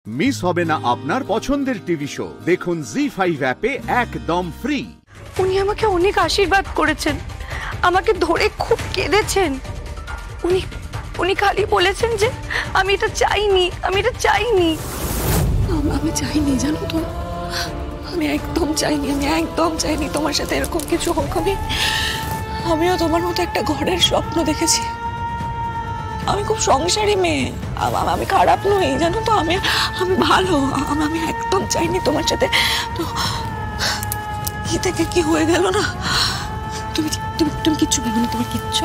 Miss হবে না আপনার পছন্দের টিভি শো। দেখুন জি5 অ্যাপে একদম ফ্রি। উনি আমাকে অনেক আশীর্বাদ করেছেন, আমাকে ধরে খুব কেঁদেছেন। উনি খালি বলেছেন যে আমি এটা চাইনি। আমি চাইনি, জানো তো, আমি একদম চাইনি তোমার সাথে এরকম কিছু হোক। আমিও তোমার মতো একটা ঘরের স্বপ্ন দেখেছি। আমি খুব সংসারী মেয়ে, আমি খারাপ নই, জানো তো, আমি ভালো। আমি একদম চাইনি তোমার সাথে। তো কি থেকে কি হয়ে গেল না। তুমি কিচ্ছু ভেবে না, তোমার কিচ্ছু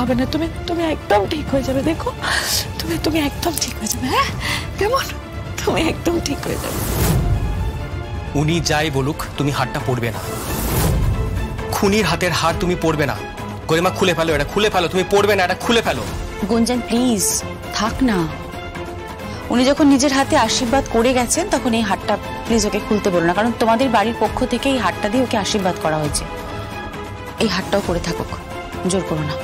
হবে না, তুমি একদম ঠিক হয়ে যাবে। দেখো তুমি একদম ঠিক হয়ে যাবে। হ্যাঁ, কেমন? তুমি একদম ঠিক হয়ে যাবে। উনি যাই বলুক, তুমি হারটা পড়বে না। খুনির হাতের হার তুমি পড়বে না। গরিমা, খুলে ফেলো এটা, খুলে ফেলো। তুমি পড়বে না, এটা খুলে ফেলো। গুঞ্জন প্লিজ থাক না। উনি যখন নিজের হাতে আশীর্বাদ করে গেছেন, তখন এই হারটা প্লিজ ওকে খুলতে বলো না, কারণ তোমাদের বাড়ির পক্ষ থেকে এই হারটা দিয়ে ওকে আশীর্বাদ করা হয়েছে। এই হারটাও করে থাকুক, জোর করো না।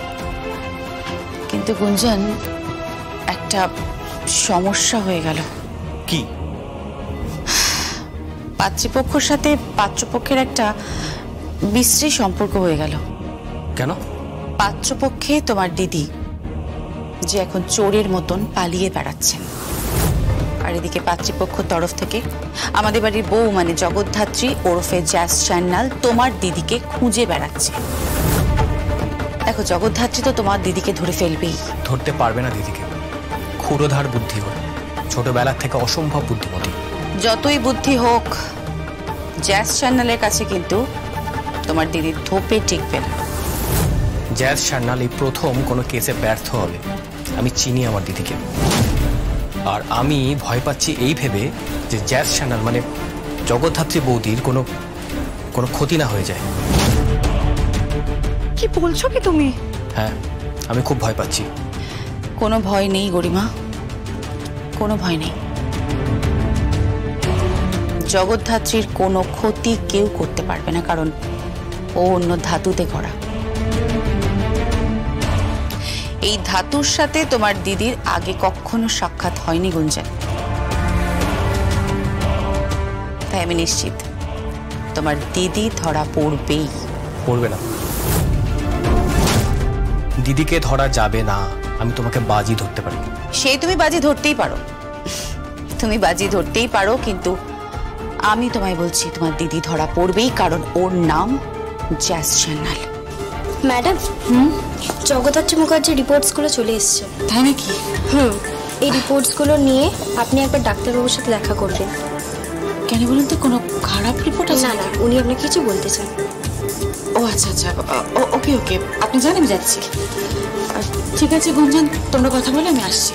কিন্তু গুঞ্জন, একটা সমস্যা হয়ে গেল। কি? পাত্রীপক্ষের সাথে পাত্রপক্ষের একটা বিশ্রী সম্পর্ক হয়ে গেল। কেন? পাত্রপক্ষে তোমার দিদি, যে এখন চোরের মতন পালিয়ে বেড়াচ্ছেন, আর এদিকে পাত্রীপক্ষ তরফ থেকে আমাদের বাড়ির বউ মানে জগদ্ধাত্রী ওরফে জ্যাস সান্যাল তোমার দিদিকে খুঁজে বেড়াচ্ছে। দেখো, জগদ্ধাত্রী তো তোমার দিদিকে ধরে ফেলবেই। ধরতে পারবে না দিদিকে, ক্ষুরোধার বুদ্ধি ওর, ছোটবেলার থেকে অসম্ভব বুদ্ধিমতী। যতই বুদ্ধি হোক, জ্যাস সান্যালের কাছে কিন্তু তোমার দিদির ধোপে টিকবে না। জ্যাস সান্যাল এই প্রথম কোনো কেসে ব্যর্থ হবে। আমি চিনি আমার দিদিকে, আর আমি ভয় পাচ্ছি এই ভেবে যে জ্যাস সান্যাল মানে জগদ্ধাত্রী বৌদির কোনো ক্ষতি না হয়ে যায়। কি বলছো কি তুমি? হ্যাঁ, আমি খুব ভয় পাচ্ছি। কোনো ভয় নেই গরিমা, কোনো ভয় নেই। জগদ্ধাত্রীর কোনো ক্ষতি কেউ করতে পারবে না, কারণ ও অন্য ধাতুতে গড়া। এই ধাতুর সাথে তোমার দিদির আগে কখনো সাক্ষাৎ হয়নি গুঞ্জন, তাই আমি নিশ্চিত তোমার দিদি ধরা পড়বেই। পড়বে না, দিদিকে ধরা যাবে না। আমি তোমাকে বাজি ধরতে পারি। সেই তুমি বাজি ধরতেই পারো, কিন্তু আমি তোমায় বলছি তোমার দিদি ধরা পড়বেই, কারণ ওর নাম জ্যাস সান্যাল। ম্যাডাম, জগদ্ধাত্রী মুখার্জির রিপোর্টসগুলো চলে এসছে। তাই নাকি? এই রিপোর্টসগুলো নিয়ে আপনি একবার ডাক্তারবাবুর সাথে দেখা করবেন। কেন বলুন তো, কোনো খারাপ রিপোর্ট আছে? না, উনি আপনাকে কিছু বলতে চান। ও আচ্ছা, ওকে, আপনি জানেন, আমি যাচ্ছি। ঠিক আছে গুঞ্জন, তোমরা কথা বলে আমি আসছি।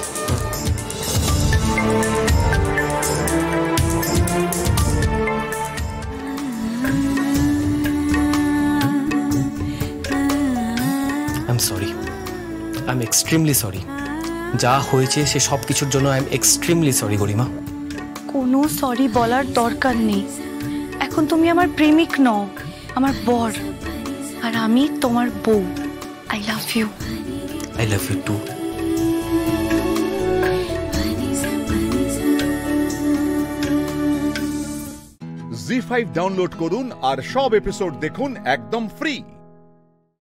I am extremely sorry. যা হয়েছে সে সব কিছুর জন্য আই এম এক্সট্রিমলি সরি গরিমা। কোনো সরি বলার দরকার নেই। এখন তুমি আমার প্রেমিক নও, আমার বর, আর আমি তোমার বউ। I love you. I love you too. ZEE5 download করুন আর সব এপিসোড দেখুন একদম ফ্রি।